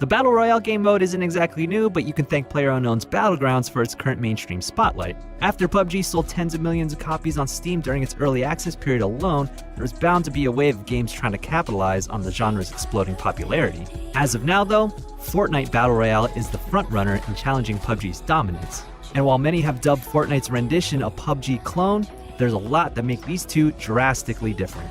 The Battle Royale game mode isn't exactly new, but you can thank PlayerUnknown's Battlegrounds for its current mainstream spotlight. After PUBG sold tens of millions of copies on Steam during its early access period alone, there was bound to be a wave of games trying to capitalize on the genre's exploding popularity. As of now though, Fortnite Battle Royale is the frontrunner in challenging PUBG's dominance. And while many have dubbed Fortnite's rendition a PUBG clone, there's a lot that make these two drastically different.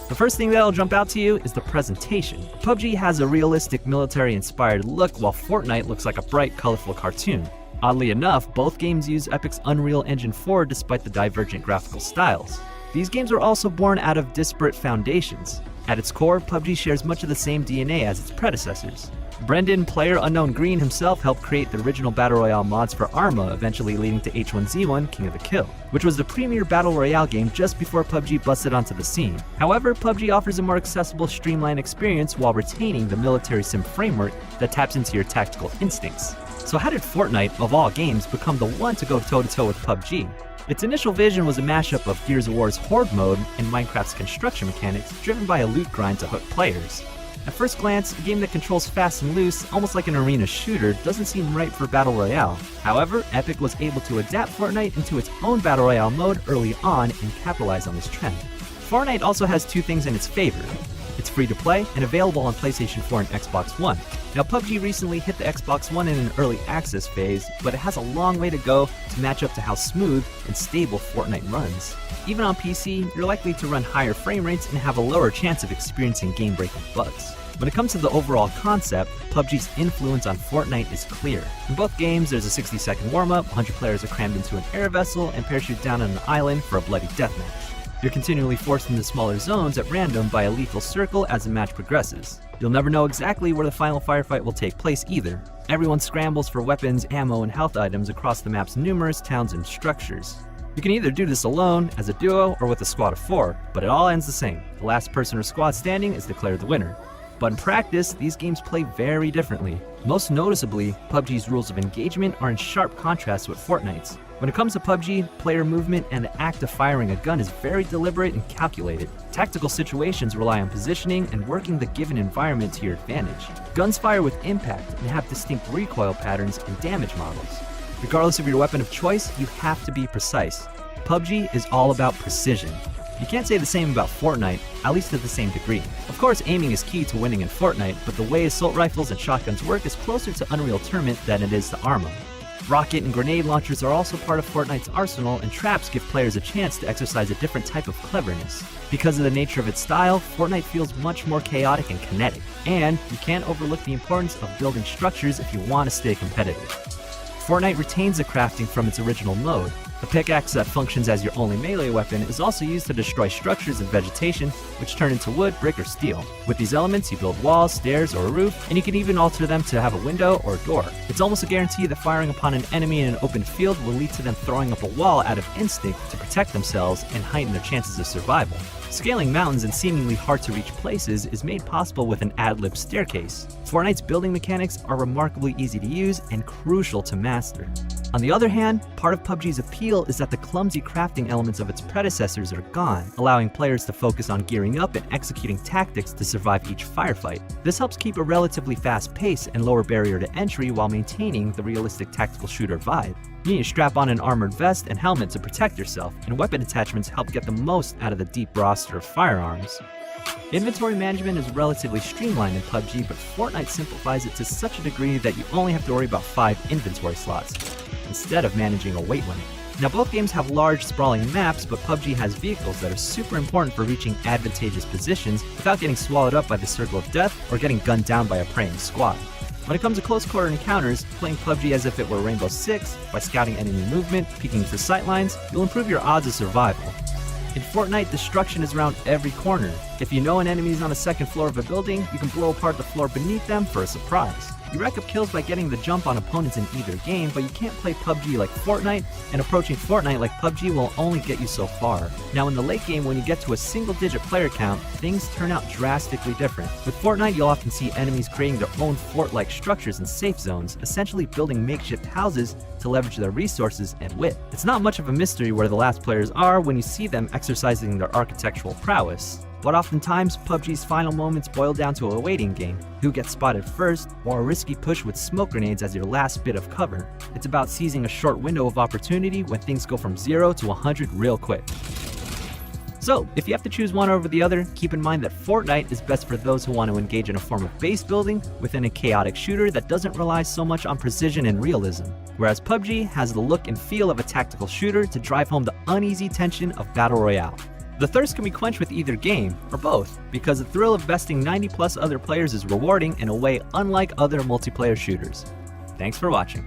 The first thing that'll jump out to you is the presentation. PUBG has a realistic military-inspired look, while Fortnite looks like a bright, colorful cartoon. Oddly enough, both games use Epic's Unreal Engine 4 despite the divergent graphical styles. These games were also born out of disparate foundations. At its core, PUBG shares much of the same DNA as its predecessors. Brendan PlayerUnknown Green himself helped create the original Battle Royale mods for Arma, eventually leading to H1Z1 King of the Kill, which was the premier Battle Royale game just before PUBG busted onto the scene. However, PUBG offers a more accessible, streamlined experience while retaining the military sim framework that taps into your tactical instincts. So how did Fortnite, of all games, become the one to go toe-to-toe with PUBG? Its initial vision was a mashup of Gears of War's Horde mode and Minecraft's construction mechanics, driven by a loot grind to hook players. At first glance, a game that controls fast and loose, almost like an arena shooter, doesn't seem right for Battle Royale. However, Epic was able to adapt Fortnite into its own Battle Royale mode early on and capitalize on this trend. Fortnite also has two things in its favor. It's free to play and available on PlayStation 4 and Xbox One. Now, PUBG recently hit the Xbox One in an early access phase, but it has a long way to go to match up to how smooth and stable Fortnite runs. Even on PC, you're likely to run higher frame rates and have a lower chance of experiencing game-breaking bugs. When it comes to the overall concept, PUBG's influence on Fortnite is clear. In both games, there's a 60-second warm-up, 100 players are crammed into an air vessel, and parachute down on an island for a bloody deathmatch. You're continually forced into smaller zones at random by a lethal circle as the match progresses. You'll never know exactly where the final firefight will take place either. Everyone scrambles for weapons, ammo, and health items across the map's numerous towns and structures. You can either do this alone, as a duo, or with a squad of 4, but it all ends the same. The last person or squad standing is declared the winner. But in practice, these games play very differently. Most noticeably, PUBG's rules of engagement are in sharp contrast with Fortnite's. When it comes to PUBG, player movement and the act of firing a gun is very deliberate and calculated. Tactical situations rely on positioning and working the given environment to your advantage. Guns fire with impact and have distinct recoil patterns and damage models. Regardless of your weapon of choice, you have to be precise. PUBG is all about precision. You can't say the same about Fortnite, at least to the same degree. Of course, aiming is key to winning in Fortnite, but the way assault rifles and shotguns work is closer to Unreal Tournament than it is to Arma. Rocket and grenade launchers are also part of Fortnite's arsenal, and traps give players a chance to exercise a different type of cleverness. Because of the nature of its style, Fortnite feels much more chaotic and kinetic. And you can't overlook the importance of building structures if you want to stay competitive. Fortnite retains the crafting from its original mode. A pickaxe that functions as your only melee weapon is also used to destroy structures and vegetation, which turn into wood, brick, or steel. With these elements, you build walls, stairs, or a roof, and you can even alter them to have a window or a door. It's almost a guarantee that firing upon an enemy in an open field will lead to them throwing up a wall out of instinct to protect themselves and heighten their chances of survival. Scaling mountains in seemingly hard-to-reach places is made possible with an ad-lib staircase. Fortnite's building mechanics are remarkably easy to use and crucial to master. On the other hand, part of PUBG's appeal is that the clumsy crafting elements of its predecessors are gone, allowing players to focus on gearing up and executing tactics to survive each firefight. This helps keep a relatively fast pace and lower barrier to entry while maintaining the realistic tactical shooter vibe. You need to strap on an armored vest and helmet to protect yourself, and weapon attachments help get the most out of the deep roster of firearms. Inventory management is relatively streamlined in PUBG, but Fortnite simplifies it to such a degree that you only have to worry about 5 inventory slots, instead of managing a weight limit. Now, both games have large, sprawling maps, but PUBG has vehicles that are super important for reaching advantageous positions without getting swallowed up by the circle of death or getting gunned down by a preying squad. When it comes to close quarter encounters, playing PUBG as if it were Rainbow Six, by scouting enemy movement, peeking for sightlines, you'll improve your odds of survival. In Fortnite, destruction is around every corner. If you know an enemy is on the second floor of a building, you can blow apart the floor beneath them for a surprise. You rack up kills by getting the jump on opponents in either game, but you can't play PUBG like Fortnite, and approaching Fortnite like PUBG will only get you so far. Now in the late game, when you get to a single-digit player count, things turn out drastically different. With Fortnite, you'll often see enemies creating their own fort-like structures and safe zones, essentially building makeshift houses to leverage their resources and wit. It's not much of a mystery where the last players are when you see them exercising their architectural prowess. But oftentimes, PUBG's final moments boil down to a waiting game, who gets spotted first, or a risky push with smoke grenades as your last bit of cover. It's about seizing a short window of opportunity when things go from 0 to 100 real quick. So, if you have to choose one over the other, keep in mind that Fortnite is best for those who want to engage in a form of base building within a chaotic shooter that doesn't rely so much on precision and realism, whereas PUBG has the look and feel of a tactical shooter to drive home the uneasy tension of Battle Royale. The thirst can be quenched with either game, or both, because the thrill of besting 90+ other players is rewarding in a way unlike other multiplayer shooters. Thanks for watching.